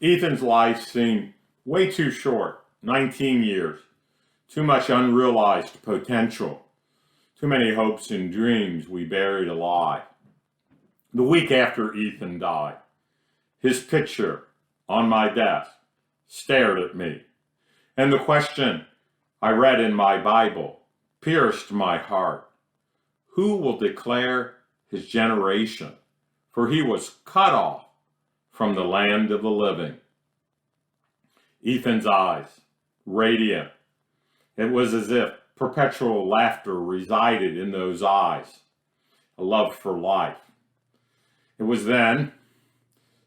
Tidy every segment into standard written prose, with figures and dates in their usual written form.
Ethan's life seemed way too short, 19 years. Too much unrealized potential. Too many hopes and dreams we buried alive. The week after Ethan died, his picture on my desk stared at me. And the question I read in my Bible pierced my heart. Who will declare his generation? For he was cut off from the land of the living. Ethan's eyes, radiant. It was as if perpetual laughter resided in those eyes, a love for life. It was then,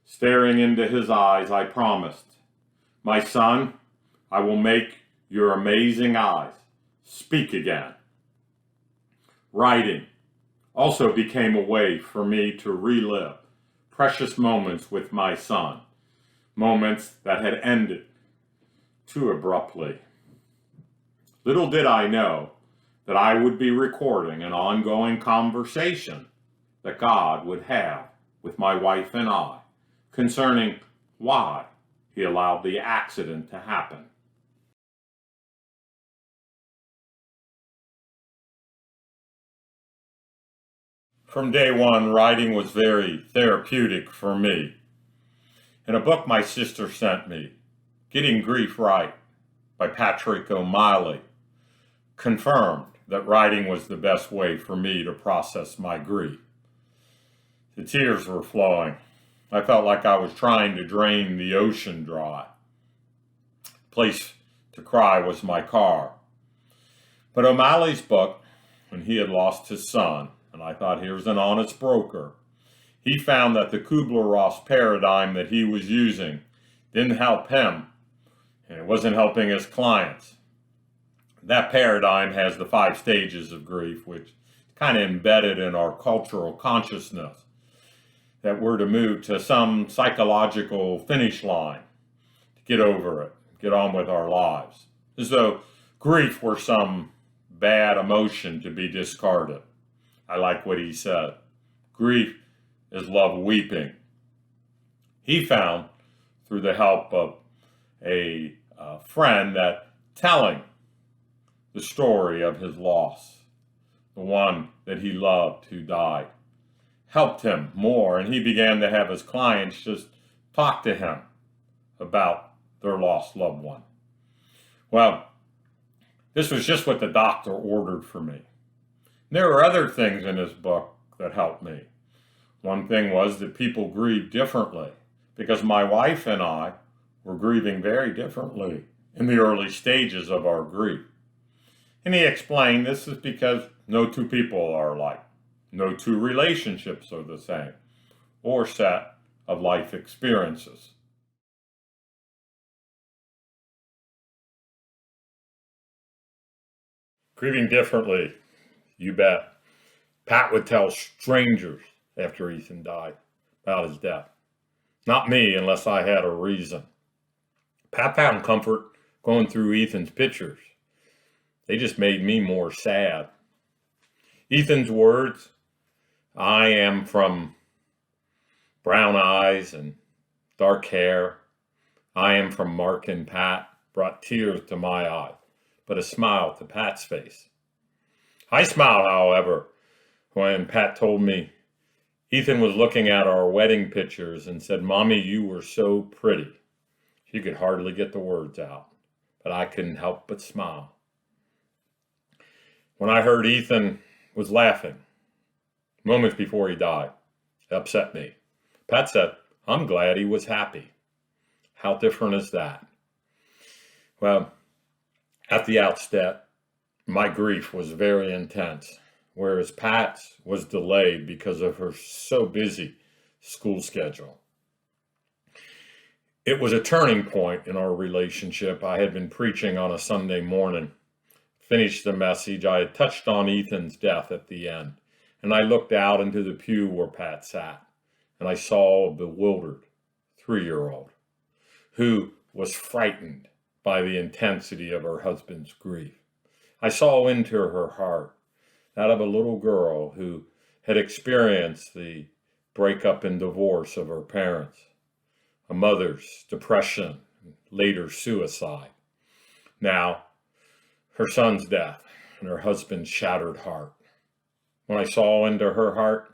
staring into his eyes, I promised, my son, I will make your amazing eyes speak again. Writing also became a way for me to relive precious moments with my son, moments that had ended too abruptly. Little did I know that I would be recording an ongoing conversation that God would have with my wife and I concerning why he allowed the accident to happen. From day one, writing was very therapeutic for me. In a book my sister sent me, Getting Grief Right by Patrick O'Malley, confirmed that writing was the best way for me to process my grief. The tears were flowing. I felt like I was trying to drain the ocean dry. The place to cry was my car. But O'Malley's book, when he had lost his son, and I thought, here's an honest broker, he found that the Kubler-Ross paradigm that he was using didn't help him, and it wasn't helping his clients. That paradigm has the 5 stages of grief, which is kind of embedded in our cultural consciousness, that we're to move to some psychological finish line to get over it, get on with our lives, as though grief were some bad emotion to be discarded. I like what he said. Grief is love weeping. He found, through the help of a friend, that telling the story of his loss, the one that he loved who died, helped him more, and he began to have his clients just talk to him about their lost loved one. Well, this was just what the doctor ordered for me. There were other things in his book that helped me. One thing was that people grieve differently, because my wife and I were grieving very differently in the early stages of our grief. And he explained this is because no two people are alike. No two relationships are the same, or set of life experiences. Grieving differently, you bet. Pat would tell strangers after Ethan died about his death. Not me, unless I had a reason. Pat found comfort going through Ethan's pictures. They just made me more sad. Ethan's words, I am from brown eyes and dark hair. I am from Mark and Pat, brought tears to my eyes, but a smile to Pat's face. I smiled, however, when Pat told me Ethan was looking at our wedding pictures and said, Mommy, you were so pretty. She could hardly get the words out, but I couldn't help but smile. When I heard Ethan was laughing moments before he died, it upset me. Pat said, I'm glad he was happy. How different is that? Well, at the outset, my grief was very intense, whereas Pat's was delayed because of her so busy school schedule. It was a turning point in our relationship. I had been preaching on a Sunday morning, finished the message. I had touched on Ethan's death at the end, and I looked out into the pew where Pat sat, and I saw a bewildered 3-year-old who was frightened by the intensity of her husband's grief. I saw into her heart, that of a little girl who had experienced the breakup and divorce of her parents, a mother's depression, later suicide. Now, her son's death and her husband's shattered heart. When I saw into her heart,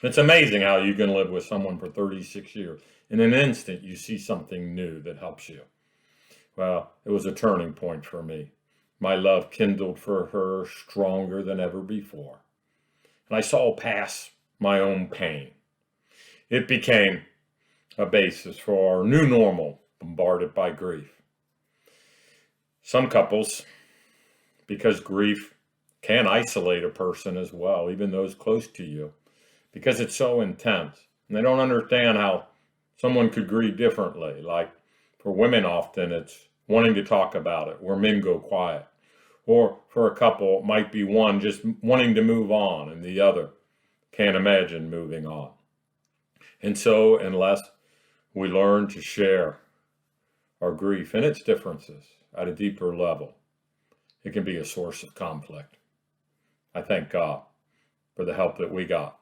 it's amazing how you can live with someone for 36 years. In an instant, you see something new that helps you. Well, it was a turning point for me. My love kindled for her stronger than ever before. And I saw past my own pain. It became a basis for our new normal, bombarded by grief. Some couples, because grief can isolate a person as well, even those close to you, because it's so intense. And they don't understand how someone could grieve differently. Like for women, often it's wanting to talk about it, where men go quiet. Or for a couple, it might be one just wanting to move on, and the other can't imagine moving on. And so, unless we learn to share our grief and its differences at a deeper level, it can be a source of conflict. I thank God for the help that we got.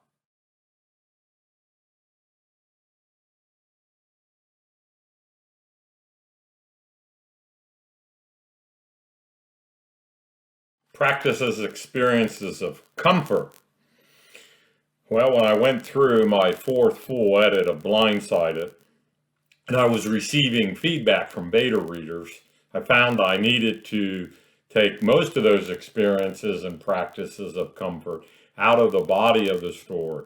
Practices, experiences of comfort. Well, when I went through my 4th full edit of Blindsided, and I was receiving feedback from beta readers, I found I needed to take most of those experiences and practices of comfort out of the body of the story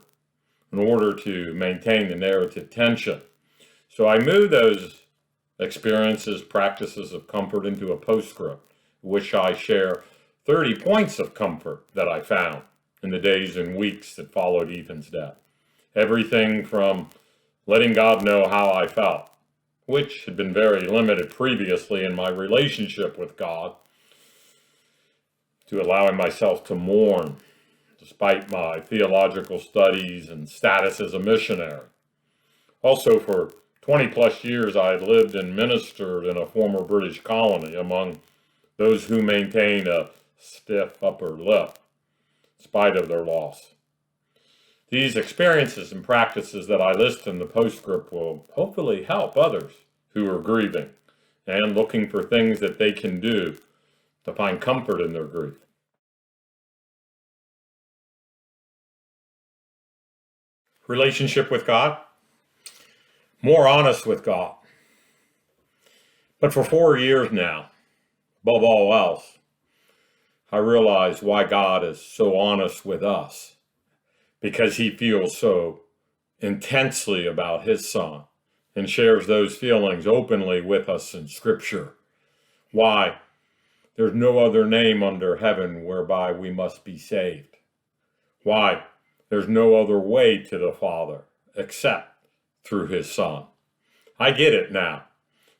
in order to maintain the narrative tension. So I moved those experiences, practices of comfort into a postscript, which I share 30 points of comfort that I found in the days and weeks that followed Ethan's death. Everything from letting God know how I felt, which had been very limited previously in my relationship with God, to allowing myself to mourn despite my theological studies and status as a missionary. Also, for 20 plus years, I had lived and ministered in a former British colony among those who maintain a stiff upper lip in spite of their loss. These experiences and practices that I list in the postscript will hopefully help others who are grieving and looking for things that they can do to find comfort in their grief. Relationship with God, more honest with God. But for 4 years now, above all else, I realize why God is so honest with us, because he feels so intensely about his son and shares those feelings openly with us in Scripture. Why there's no other name under heaven whereby we must be saved. Why there's no other way to the Father except through his Son. I get it now,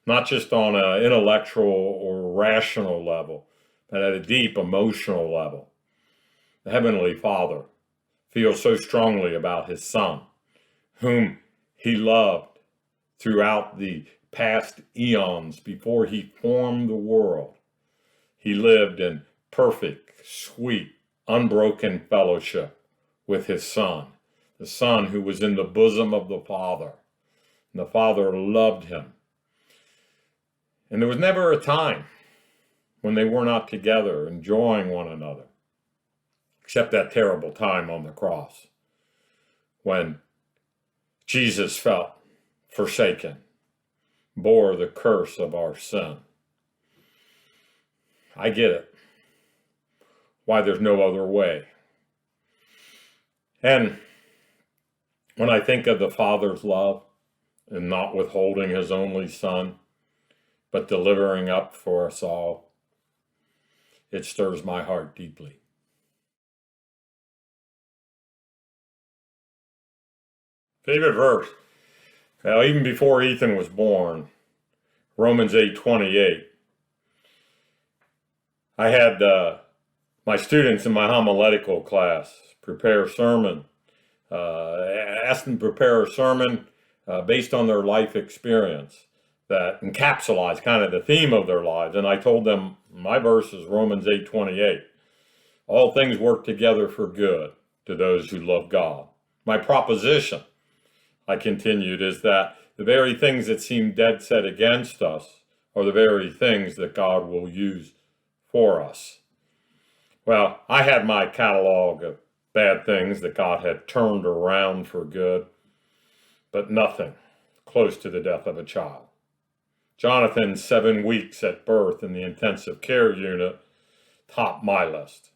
not just on an intellectual or rational level, but at a deep emotional level. The Heavenly Father feels so strongly about his Son, whom he loved throughout the past eons before he formed the world. He lived in perfect, sweet, unbroken fellowship with his Son, the Son who was in the bosom of the Father. And the Father loved him. And there was never a time when they were not together, enjoying one another, except that terrible time on the cross when Jesus felt forsaken, bore the curse of our sin. I get it, why there's no other way. And when I think of the Father's love and not withholding his only Son, but delivering up for us all, it stirs my heart deeply. Favorite verse? Well, even before Ethan was born, Romans 8:28. I had my students in my homiletical class prepare a sermon, asked them to prepare a sermon based on their life experience that encapsulates kind of the theme of their lives. And I told them my verse is Romans 8:28. All things work together for good to those who love God. My proposition, I continued, is that the very things that seem dead set against us are the very things that God will use for us. Well, I had my catalog of bad things that God had turned around for good, but nothing close to the death of a child. Jonathan's 7 weeks at birth in the intensive care unit topped my list.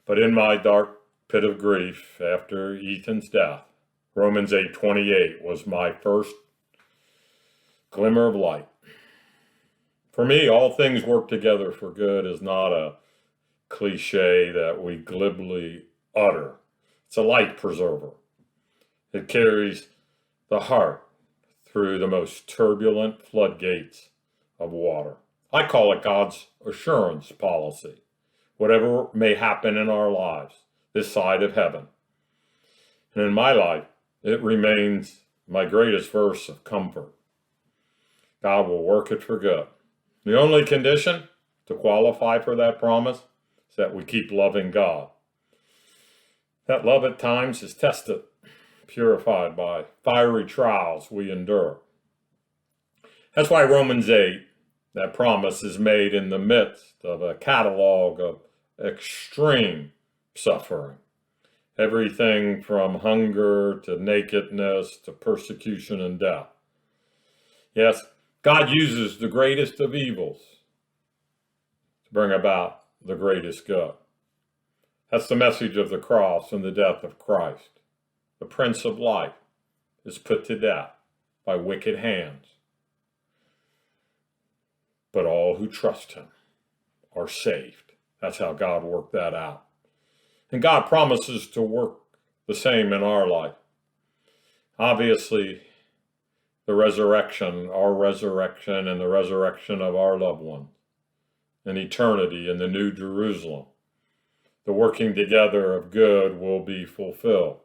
But in my dark pit of grief after Ethan's death, Romans 8:28 was my first glimmer of light. For me, all things work together for good is not a cliche that we glibly utter. It's a light preserver. It carries the heart through the most turbulent floodgates of water. I call it God's assurance policy. Whatever may happen in our lives, this side of heaven. And in my life, it remains my greatest verse of comfort. God will work it for good. The only condition to qualify for that promise is that we keep loving God. That love at times is tested, purified by fiery trials we endure. That's why Romans 8, that promise, is made in the midst of a catalog of extreme suffering. Everything from hunger to nakedness to persecution and death. Yes, God uses the greatest of evils to bring about the greatest good. That's the message of the cross and the death of Christ. The Prince of Life is put to death by wicked hands. But all who trust him are saved. That's how God worked that out. And God promises to work the same in our life. Obviously, the resurrection, our resurrection, and the resurrection of our loved ones, and eternity in the New Jerusalem, the working together of good will be fulfilled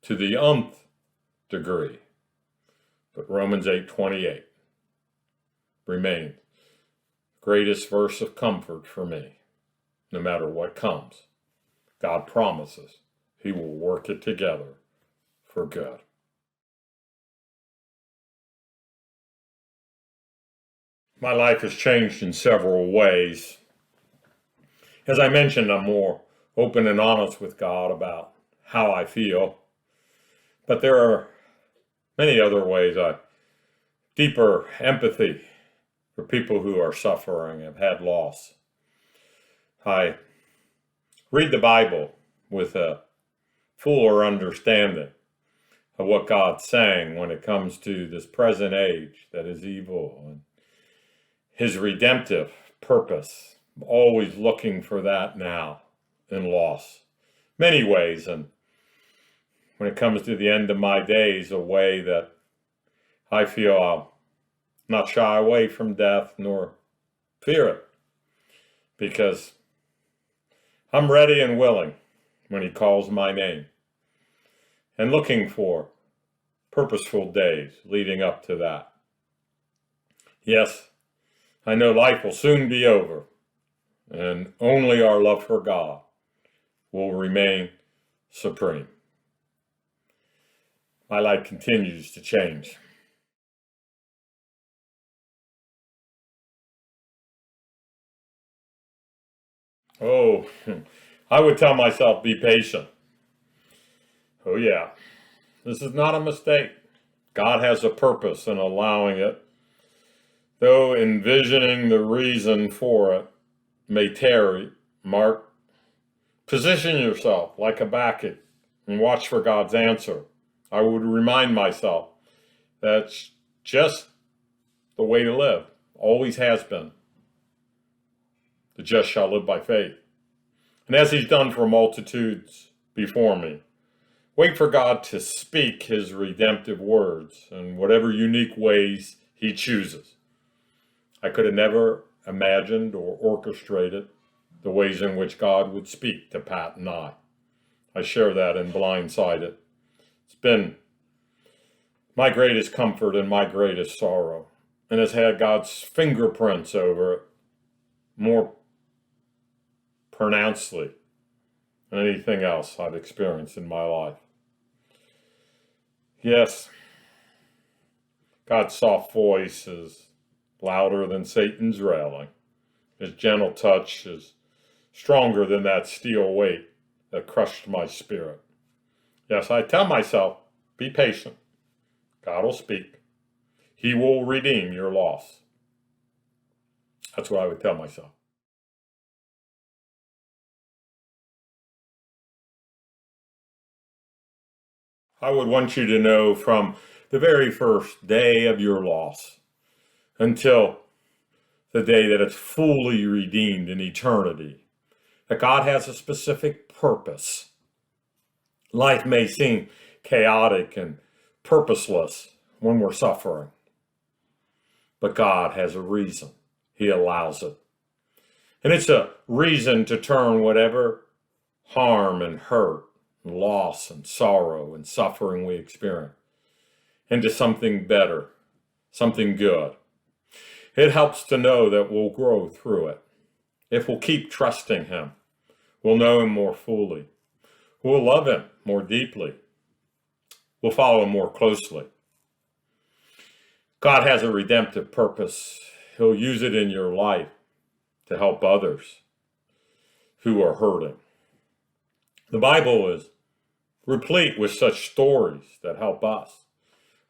to the nth degree. But Romans 8:28 remains the greatest verse of comfort for me, no matter what comes. God promises he will work it together for good. My life has changed in several ways. As I mentioned, I'm more open and honest with God about how I feel. But there are many other ways. Deeper empathy for people who are suffering, have had loss. I read the Bible with a fuller understanding of what God's saying when it comes to this present age that is evil and his redemptive purpose, always looking for that now in loss. Many ways, and when it comes to the end of my days, a way that I feel I'll not shy away from death nor fear it, because I'm ready and willing when he calls my name, and looking for purposeful days leading up to that. Yes, I know life will soon be over, and only our love for God will remain supreme. My life continues to change. Oh, I would tell myself, be patient. Oh yeah, this is not a mistake. God has a purpose in allowing it, though envisioning the reason for it may tarry. Mark, position yourself like Habakkuk and watch for God's answer. I would remind myself that's just the way to live, always has been. The just shall live by faith. And as he's done for multitudes before me, wait for God to speak his redemptive words in whatever unique ways he chooses. I could have never imagined or orchestrated the ways in which God would speak to Pat and I. I share that in Blindsided. It's been my greatest comfort and my greatest sorrow, and has had God's fingerprints over it more pronouncedly than anything else I've experienced in my life. Yes, God's soft voice is louder than Satan's railing. His gentle touch is stronger than that steel weight that crushed my spirit. Yes, I tell myself, be patient. God will speak. He will redeem your loss. That's what I would tell myself. I would want you to know from the very first day of your loss until the day that it's fully redeemed in eternity, that God has a specific purpose. Life may seem chaotic and purposeless when we're suffering, but God has a reason. He allows it. And it's a reason to turn whatever harm and hurt and loss and sorrow and suffering we experience into something better, something good. It helps to know that we'll grow through it. If we'll keep trusting Him, we'll know Him more fully. We'll love Him more deeply. We'll follow Him more closely. God has a redemptive purpose. He'll use it in your life to help others who are hurting. The Bible is replete with such stories that help us.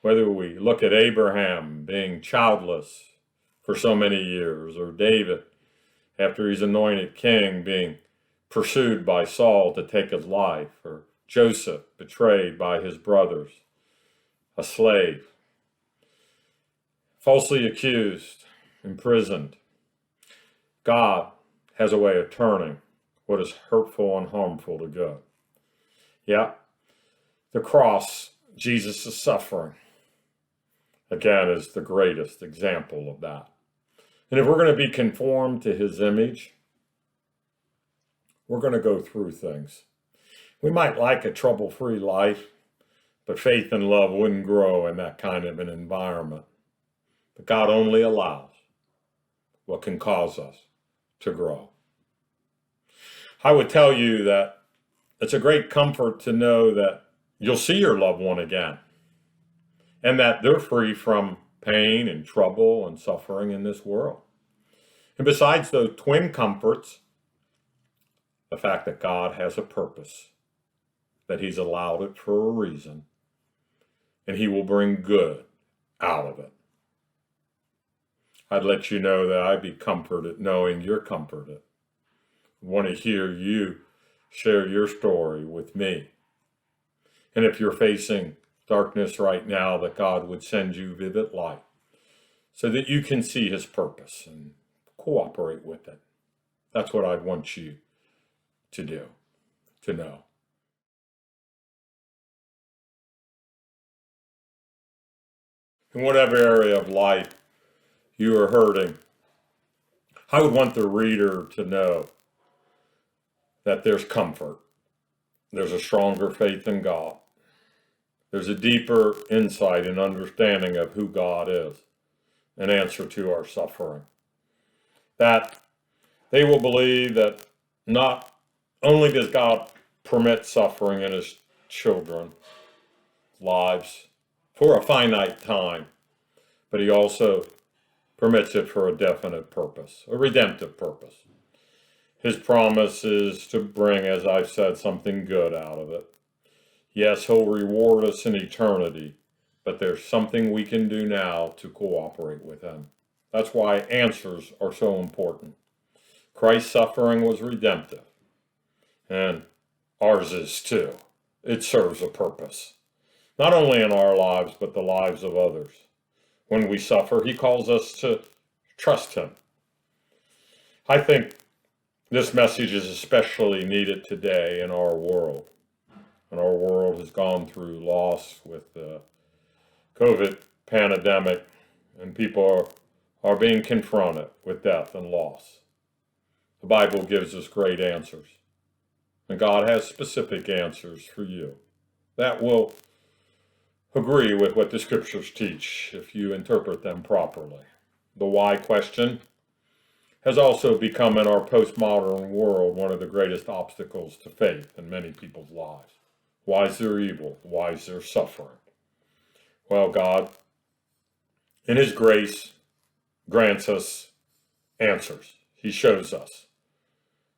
Whether we look at Abraham being childless for so many years, or David, after he's anointed king, being pursued by Saul to take his life, or Joseph betrayed by his brothers, a slave, falsely accused, imprisoned. God has a way of turning what is hurtful and harmful to good. Yeah, the cross, Jesus' suffering, again, is the greatest example of that. And if we're going to be conformed to His image, we're going to go through things. We might like a trouble-free life, but faith and love wouldn't grow in that kind of an environment. But God only allows what can cause us to grow. I would tell you that it's a great comfort to know that you'll see your loved one again, and that they're free from pain and trouble and suffering in this world. And besides those twin comforts, the fact that God has a purpose, that He's allowed it for a reason, and He will bring good out of it. I'd let you know that I'd be comforted knowing you're comforted. I want to hear you share your story with me. And if you're facing darkness right now, that God would send you vivid light so that you can see His purpose and cooperate with it. That's what I'd want you to do, to know. In whatever area of life you are hurting, I would want the reader to know that there's comfort. There's a stronger faith in God. There's a deeper insight and understanding of who God is, an answer to our suffering. That they will believe that not only does God permit suffering in His children's lives for a finite time, but He also permits it for a definite purpose, a redemptive purpose. His promise is to bring, as I've said, something good out of it. Yes, He'll reward us in eternity, but there's something we can do now to cooperate with Him. That's why answers are so important. Christ's suffering was redemptive, and ours is too. It serves a purpose, not only in our lives, but the lives of others. When we suffer, He calls us to trust Him. I think this message is especially needed today in our world. And our world has gone through loss with the COVID pandemic, and people are being confronted with death and loss. The Bible gives us great answers, and God has specific answers for you that will agree with what the Scriptures teach if you interpret them properly. The why question has also become, in our postmodern world, one of the greatest obstacles to faith in many people's lives. Why is there evil? Why is there suffering? Well, God In His grace, grants us answers. He shows us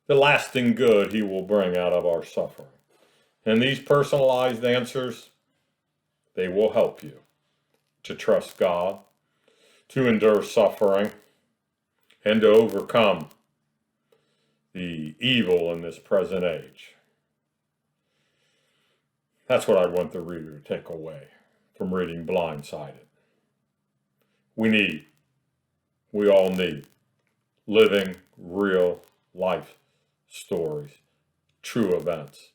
the lasting good He will bring out of our suffering. And these personalized answers, they will help you to trust God, to endure suffering, and to overcome the evil in this present age. That's what I want the reader to take away from reading Blindsided. We all need living, real life stories, true events